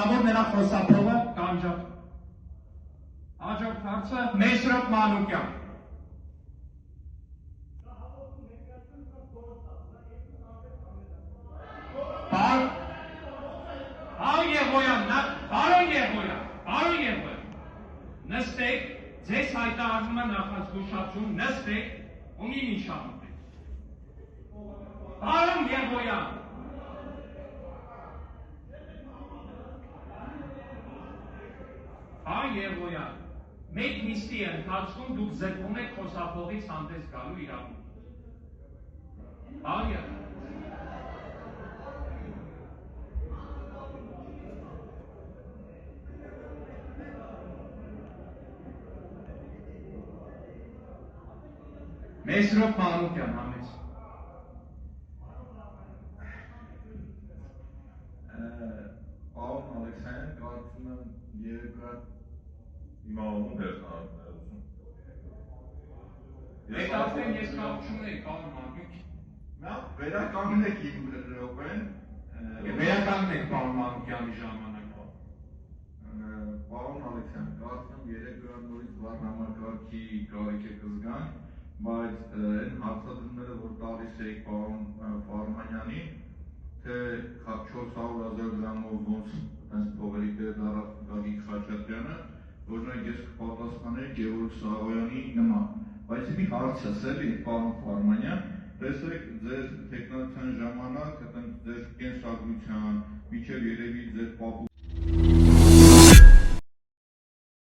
Ժամանավոր նրա խոսափողը կանջապ։ Հաջորդ հարցը Մեսրոպ Մանուկյան։ Պարոն Երգոյան, նստեք, ձեզ հայտարարվում է նախազգուշացում, նստեք, ու մի միջամտեք։ Պարոն Երգոյան, մեկ նիստի ընթացքում դուք զրկում եք խոսափողից հանդես գալու իրավունքից։ Պարոն Երգոյան, Մեսրոպ Մանուկյան, համեց։ Պարոն Ալեքսանյան, կարծում եմ երկրորդ իմանում personalությունն Եք արդեն ես կապչում էի, պարոն Մանուկյան։ Վերականգնեք իմ րոպեն։ Վերականգնեք պարոն Մանուկյանի ժամանակը։ Պարոն Ալեքսյան, կարծում եմ երկրորդ նորից վառ համակարգի կարիք է կզգան, բայց այն հարցադրումները, որ տալիս էիք պարոն Ֆարմանյանին, թե 400,000 դրամով ոնց տենց փողերի տեր դարավ Գագիկ Խաչատրյանը, օրինակ ես կպատասխաներ Գևորգ Սաղոյանի նման, բայց մի հարց էլի պարոն Ֆարմանյան, տեսեք ձեր տեխնոլոգիան ժամանակ, ձեր կենսագրության, միջև երևի ձեր